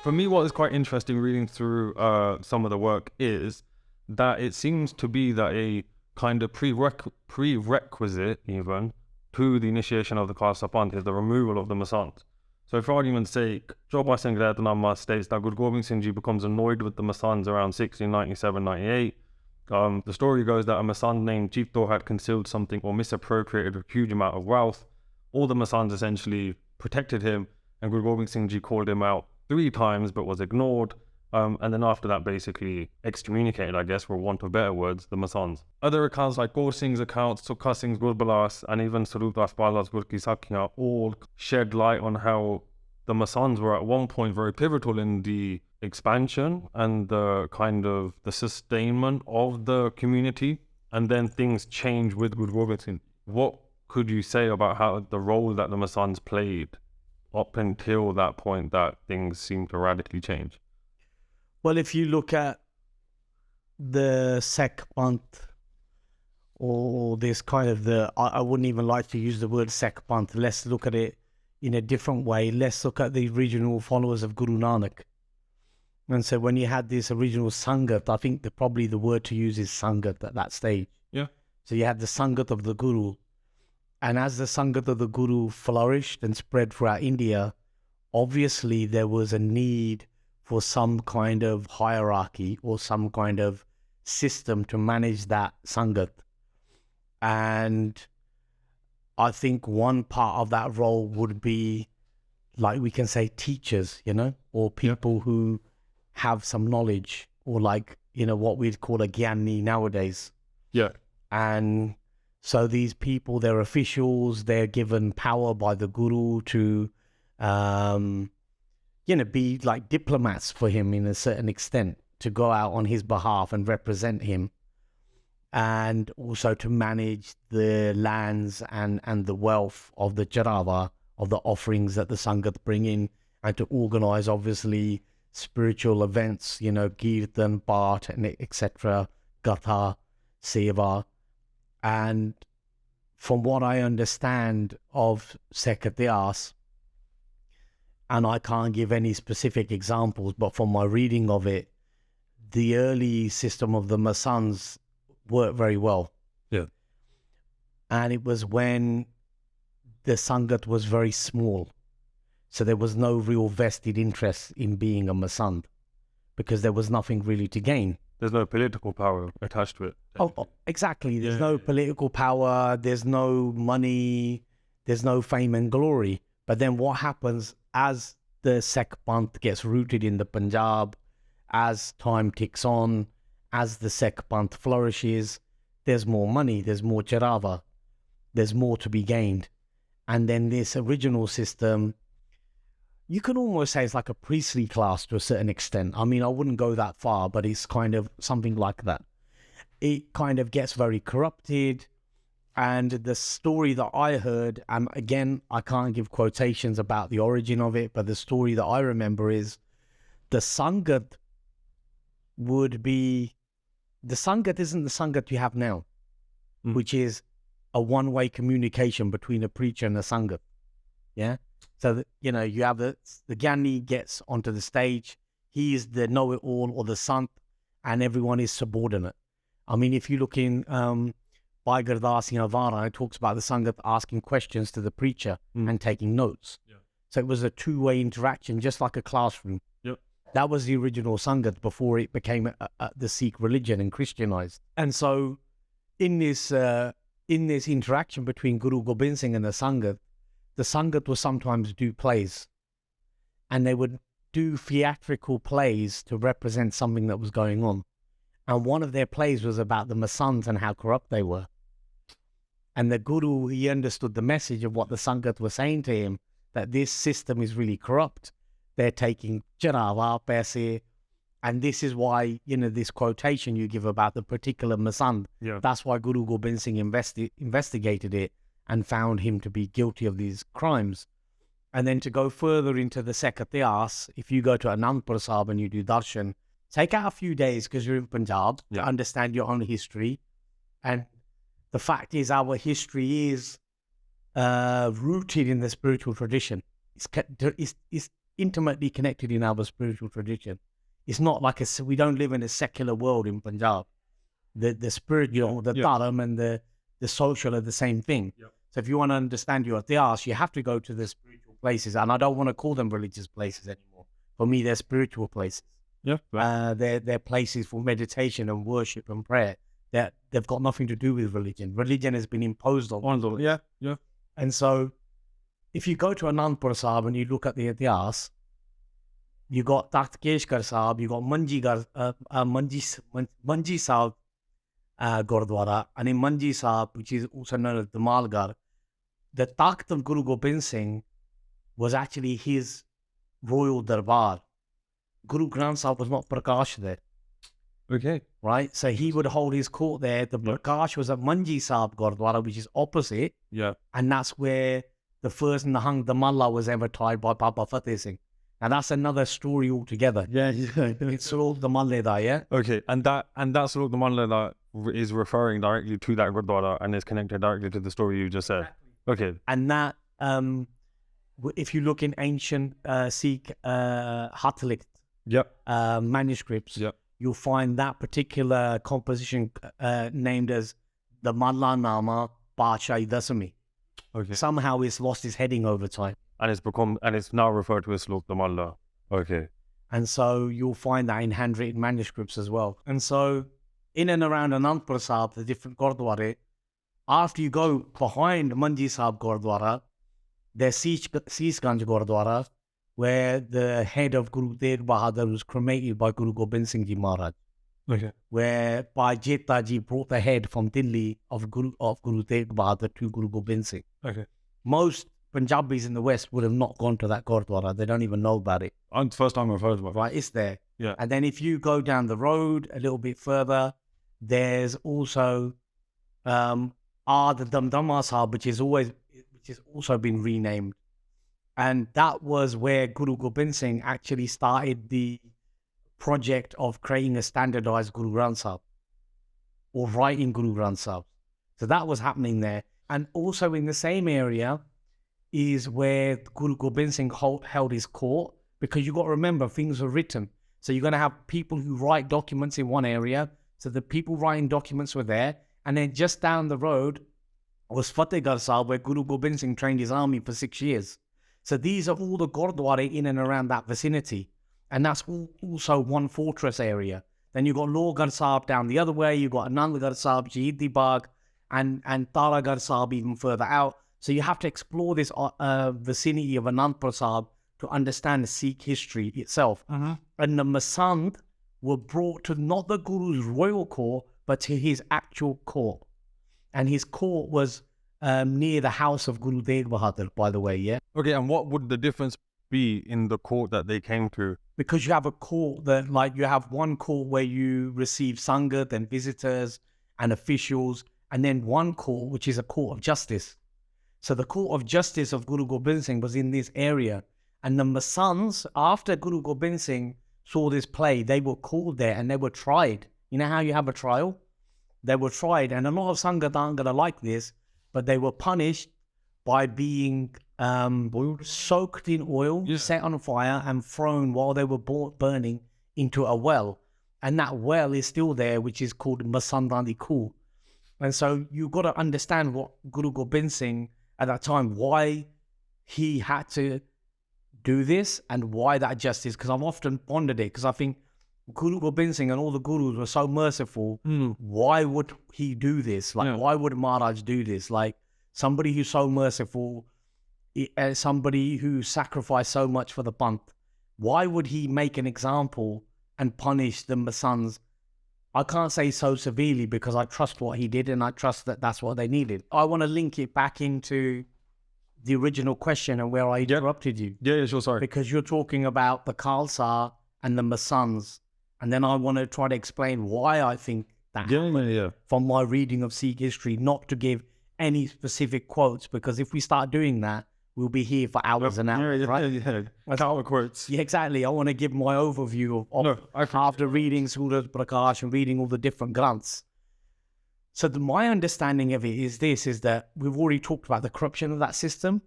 For me, what is quite interesting reading through some of the work is that it seems to be that a kind of prerequisite even to the initiation of the class Sapant is the removal of the Masands. So for argument's sake, Choba Singh Raitnama states that Guru Gobind Singh Ji becomes annoyed with the Masands around 1697-98. The story goes that a Masand named Jipto had concealed something or misappropriated a huge amount of wealth. All the Masands essentially protected him, and Guru Gobind Singh Ji called him out 3 times but was ignored. And then after that basically excommunicated, I guess, for want of better words, the Masands. Other accounts like Kaur Singh's accounts, Sukha Singh's Gurbalas, and even Truth About Vaisakhi all shed light on how the Masands were at one point very pivotal in the expansion and the kind of the sustainment of the community. And then things changed with Guru Gobind Singh. What could you say about how the role that the Masands played up until that point that things seemed to radically change? Well, if you look at the Sikh Panth, or this kind of I wouldn't even like to use the word Sikh Panth. Let's look at it in a different way. Let's look at the original followers of Guru Nanak. And so when you had this original Sangat, I think probably the word to use is Sangat at that stage. Yeah. So you had the Sangat of the Guru. And as the Sangat of the Guru flourished and spread throughout India, obviously there was a need for some kind of hierarchy or some kind of system to manage that Sangat. And I think one part of that role would be, like we can say, teachers, or people who have some knowledge, or like, what we'd call a Gyani nowadays. Yeah. And so these people, they're officials, they're given power by the Guru to, be like diplomats for him in a certain extent, to go out on his behalf and represent him, and also to manage the lands and the wealth of the Jarava, of the offerings that the Sangat bring in, and to organize, obviously, spiritual events, Kirtan, Path, and etc., Gatha, Seva. And from what I understand of Sikh Ityas, and I can't give any specific examples, but from my reading of it, the early system of the Masands worked very well. Yeah. And it was when the Sangat was very small. So there was no real vested interest in being a Masand, because there was nothing really to gain. There's no political power attached to it. Oh, exactly. There's no political power, there's no money, there's no fame and glory. But then what happens as the Sikh Panth gets rooted in the Punjab, as time ticks on, as the Sikh Panth flourishes, there's more money, there's more charava, there's more to be gained. And then this original system, you can almost say it's like a priestly class to a certain extent. I mean, I wouldn't go that far, but it's kind of something like that. It kind of gets very corrupted. And the story that I heard, and again, I can't give quotations about the origin of it, but the story that I remember is the Sangat would be, the Sangat isn't the Sangat you have now, which is a one-way communication between a preacher and a Sangat. Yeah? So, you have the Gyani gets onto the stage, he is the know-it-all or the Sant, and everyone is subordinate. I mean, if you look in Bhai Gurdas Singh Avara, it talks about the Sangat asking questions to the preacher and taking notes. Yeah. So it was a two-way interaction, just like a classroom. Yep. That was the original Sangat before it became the Sikh religion and Christianized. And so in this interaction between Guru Gobind Singh and the Sangat would sometimes do plays. And they would do theatrical plays to represent something that was going on. And one of their plays was about the Masands and how corrupt they were. And the Guru, he understood the message of what the Sangat was saying to him, that this system is really corrupt. They're taking Jarava, Paise, and this is why, this quotation you give about the particular Masand, that's why Guru Gobind Singh investigated it and found him to be guilty of these crimes. And then to go further into the Sikh Ityas, if you go to Anandpur Sahib and you do darshan, take out a few days because you're in Punjab to understand your own history. And the fact is, our history is rooted in the spiritual tradition. It's intimately connected in our spiritual tradition. It's not like we don't live in a secular world in Punjab. The spiritual, the dharam and the social are the same thing. Yep. So if you want to understand your ityas, you have to go to the spiritual places. And I don't want to call them religious places anymore. For me, they're spiritual places. Yeah. Right. They're places for meditation and worship and prayer. They've got nothing to do with religion. Religion has been imposed on them. Yeah. Yeah. And so if you go to Anandpur Sahib and you look at the ityas, you got Takht Keshkar Sahib, you got Manji Sahib Gurdwara, and in Manji Sahib, which is also known as the Malgar, the Takht of Guru Gobind Singh was actually his royal darbar. Guru Granth Sahib was not Prakash there. Okay. Right? So he would hold his court there. The Prakash was at Manji Sahib Gurdwara, which is opposite. Yeah. And that's where the first Nahang Damalla was ever tried by Baba Fateh Singh. Now that's another story altogether. Yeah. It's all the Malle yeah? Okay. And that's all the manla that is referring directly to that Gurdwara and is connected directly to the story you just said. Okay. And that, if you look in ancient Sikh Hathlikt manuscripts, you'll find that particular composition named as the Malla Nama Bachai Dasami. Okay. Somehow it's lost its heading over time. And it's now referred to as Slok the Malla. Okay. And so you'll find that in handwritten manuscripts as well. And so in and around Anandpur Sahib, the different Gurdwara, after you go behind Manji Sahib Gurdwara, there's Seesganj Gurdwara, where the head of Guru Tegh Bahadur was cremated by Guru Gobind Singh Ji Maharaj. Okay. Where Bhai Jeta Ji brought the head from Delhi of Guru Tegh Bahadur to Guru Gobind Singh. Okay. Most Punjabis in the West would have not gone to that Gurdwara. They don't even know about it. It's the first time I've heard about it. Right, it's there. Yeah. And then if you go down the road a little bit further, there's also the Damdama Sahib, which has also been renamed. And that was where Guru Gobind Singh actually started the project of creating a standardized Guru Granth Sahib or writing Guru Granth Sahib. So that was happening there. And also in the same area is where Guru Gobind Singh held his court, because you've got to remember things were written. So you're going to have people who write documents in one area. So the people writing documents were there. And then just down the road was Fatehgarh Sahib, where Guru Gobind Singh trained his army for 6 years. So these are all the Gurdwara in and around that vicinity. And that's also one fortress area. Then you've got Lohgarh Sahib down the other way. You've got Anandgarh Sahib, Shahidi Bagh, and Taragarh Sahib even further out. So you have to explore this vicinity of Anandpur Sahib to understand Sikh history itself. Uh-huh. And the Masand were brought to not the Guru's royal court, but to his actual court. And his court was near the house of Guru Tegh Bahadur, by the way, yeah? Okay, and what would the difference be in the court that they came to? Because you have a court that, like, you have one court where you receive Sangat and visitors and officials, and then one court, which is a court of justice. So the court of justice of Guru Gobind Singh was in this area. And the Masands, after Guru Gobind Singh saw this play, they were called there and they were tried. You know how you have a trial? They were tried, and a lot of Sangat aren't going to like this, but they were punished by being soaked in oil, set on fire, and thrown while they were burning into a well. And that well is still there, which is called Masandani Kuh. And so you've got to understand what Guru Gobind Singh at that time, why he had to do this and why that justice, because I've often pondered it, because I think Guru Gobind Singh and all the gurus were so merciful. Why would he do this? Like, why would Maharaj do this? Like, somebody who's so merciful, somebody who sacrificed so much for the Panth, why would he make an example and punish the Masands? I can't say so severely, because I trust what he did and I trust that that's what they needed. I want to link it back into the original question and where I interrupted you. Yeah, sure, sorry. Because you're talking about the Khalsa and the Masands. And then I want to try to explain why I think that happened from my reading of Sikh history, not to give any specific quotes, because if we start doing that, we'll be here for hours and hours, right? Our quotes. Yeah, exactly. I want to give my overview of after reading Suraj Prakash and reading all the different granths. So my understanding of it is this, is that we've already talked about the corruption of that system.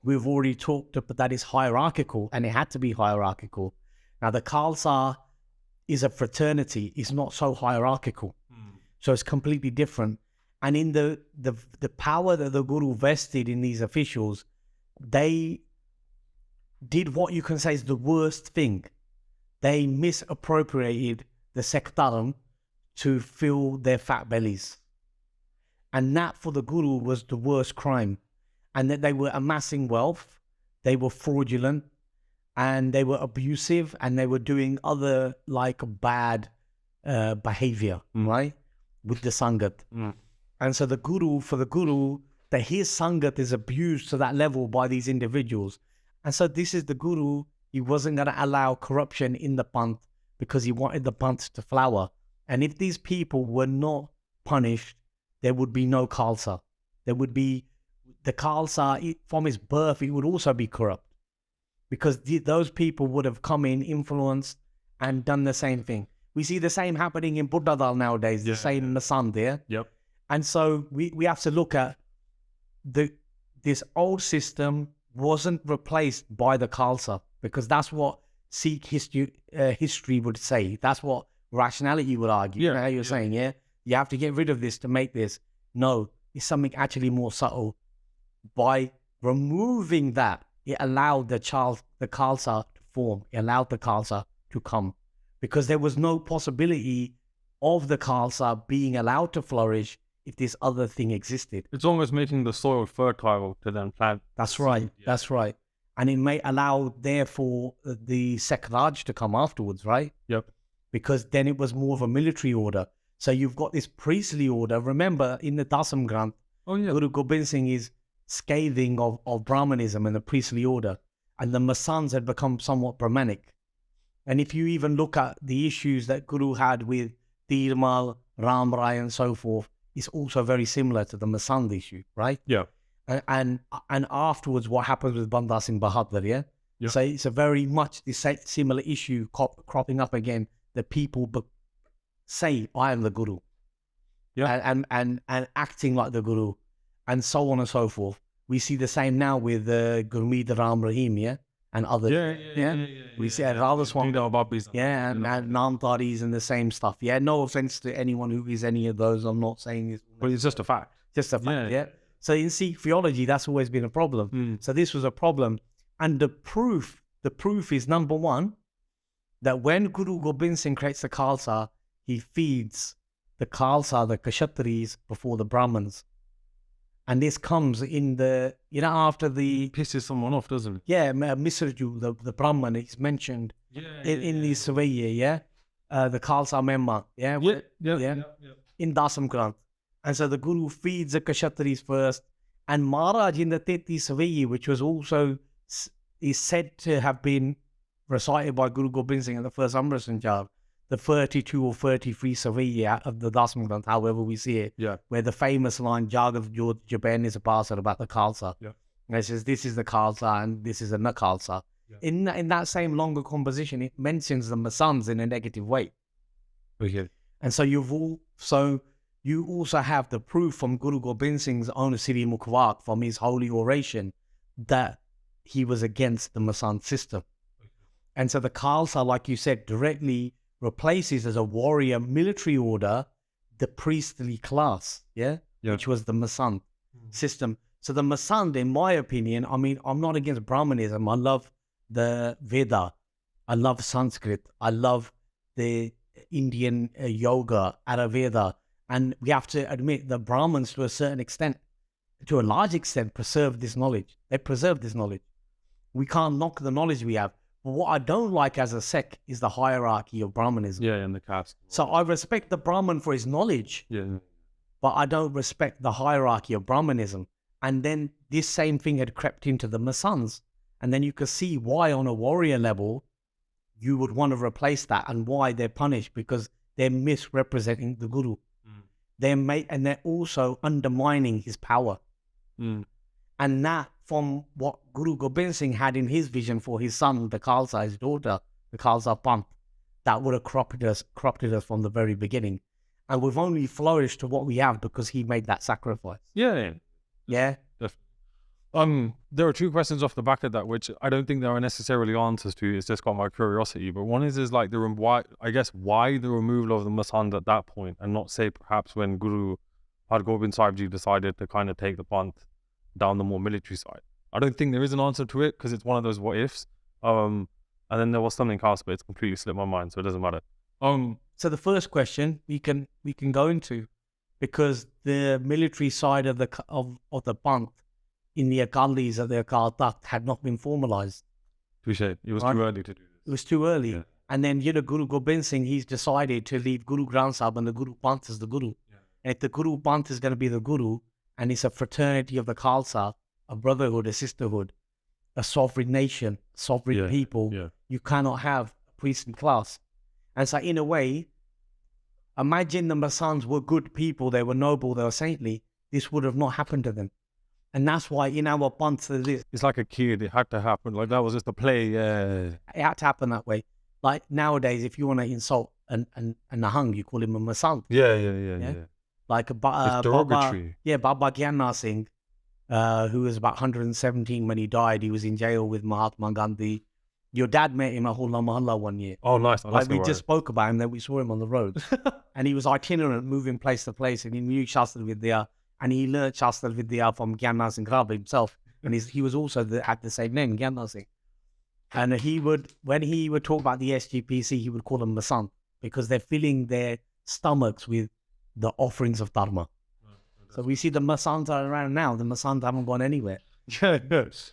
we've already talked about that is hierarchical, and it had to be hierarchical. Now, the Khalsa is a fraternity. It's not so hierarchical. So it's completely different. And in the power that the Guru vested in these officials, they did what you can say is the worst thing. They misappropriated the sectarism to fill their fat bellies. And that for the Guru was the worst crime. And that they were amassing wealth, they were fraudulent, and they were abusive, and they were doing other like bad behavior, right? With the Sangat. And so for the Guru, that his Sangat is abused to that level by these individuals. And so this is the Guru. He wasn't going to allow corruption in the Panth because he wanted the Panth to flower. And if these people were not punished, there would be no Khalsa. There would be the Khalsa, from his birth, it would also be corrupt. Because those people would have come in, influenced, and done the same thing. We see the same happening in Buddhadal nowadays, the same in Masand there. Yep. And so we have to look at this old system wasn't replaced by the Khalsa, because that's what Sikh history would say. That's what rationality would argue. You know how you're saying, you have to get rid of this to make this. No, it's something actually more subtle. By removing that, it allowed the Khalsa to form. It allowed the Khalsa to come. Because there was no possibility of the Khalsa being allowed to flourish if this other thing existed. It's almost making the soil fertile to then plant. That's right. That's right. And it may allow, therefore, the Sikh Raj to come afterwards, right? Yep. Because then it was more of a military order. So you've got this priestly order. Remember, in the Dasam Granth, Guru Gobind Singh is scathing of Brahmanism and the priestly order. And the Masands had become somewhat Brahmanic. And if you even look at the issues that Guru had with Tirmal, Ram Rai and so forth, it's also very similar to the Masand issue, right? Yeah. And afterwards, what happens with Banda Singh Bahadur, yeah? So it's a very much the similar issue cropping up again, that people say, I am the Guru. Yeah. And acting like the Guru, and so on and so forth. We see the same now with Gurmeet Ram Rahim, and others. We see Radha Swami, and Namtaris and the same stuff. No offense to anyone who is any of those. I'm not saying this. But it's just a fact. Just a fact, So in Sikh theology, that's always been a problem. So this was a problem. And the proof is, number one, that when Guru Gobind Singh creates the Khalsa, he feeds the Khalsa, the Kshatris, before the Brahmins. And this comes in the, after the... Pisses someone off, doesn't it? Yeah, Misraju, the Brahman, is mentioned in the Savaya, the Khalsa Memma, in Dasam Granth. And so the Guru feeds the Kshatris first. And Maharaj in the Teti Savaya, which was also, is said to have been recited by Guru Gobind Singh in the first Amrit Sanchar, the 32 or 33 Savaya of the Dasam Granth, however we see it, where the famous line, Jagav Jod Jaban is a passer about the Khalsa. And it says, this is the Khalsa and this is the Na Khalsa. In that same longer composition, it mentions the Masands in a negative way. And so you also have the proof from Guru Gobind Singh's own Siri Mukhwak, from his holy oration, that he was against the Masand system. And so the Khalsa, like you said, directly replaces as a warrior military order the priestly class, which was the Masand system. So the Masand, in my opinion, I mean, I'm not against Brahmanism. I love the Veda. I love Sanskrit. I love the Indian yoga, Ayurveda. And we have to admit the Brahmins, to a certain extent, to a large extent, preserve this knowledge. They preserve this knowledge. We can't knock the knowledge we have. But what I don't like as a sect is the hierarchy of Brahmanism. And the caste. So I respect the Brahman for his knowledge, but I don't respect the hierarchy of Brahmanism. And then this same thing had crept into the Masands. And then you could see why on a warrior level, you would want to replace that, and why they're punished, because they're misrepresenting the Guru. And they're also undermining his power. And that, from what Guru Gobind Singh had in his vision for his son, the Khalsa, his daughter, the Khalsa Panth, that would have corrupted us from the very beginning. And we've only flourished to what we have because he made that sacrifice. Yeah. Yeah? There are two questions off the back of that, which I don't think there are necessarily answers to. It's just got my curiosity. But one is like why the removal of the Masand at that point, and not say perhaps when Guru Har Gobind Sahib Ji decided to kind of take the Panth down the more military side. I don't think there is an answer to it because it's one of those what ifs. And then there was something else, but it's completely slipped my mind, so it doesn't matter. So the first question we can go into, because the military side of the Panth in the Akalis of the Akal Takht had not been formalized. Appreciate it. It was too early to do this. It was too early. Yeah. And then, Guru Gobind Singh, he's decided to leave Guru Granth Sahib and the Guru Panth as the Guru. Yeah. And if the Guru Panth is going to be the Guru, and it's a fraternity of the Khalsa, a brotherhood, a sisterhood, a sovereign nation, sovereign people, you cannot have a priestly class. And so in a way, imagine the Masands were good people, they were noble, they were saintly, this would have not happened to them. And that's why in our Panth, it's like a kid, it had to happen. Like that was just a play. It had to happen that way. Like nowadays, if you want to insult a Nahang, you call him a Masand. Yeah. Like it's derogatory. Baba Gyanna Singh, who was about 117 when he died. He was in jail with Mahatma Gandhi. Your dad met him at Holla Mahalla one year. Oh, nice. Like we just spoke about him, then we saw him on the road. And he was itinerant, moving place to place, and he knew Shastra Vidya, and he learned Shastra Vidya from Gyanna Singh Rav himself. And he was also had the same name, Gyanna Singh. And when he would talk about the SGPC, he would call them Masand, because they're filling their stomachs with the offerings of Dharma. So we see the Masands are around now. The Masands haven't gone anywhere. Yes.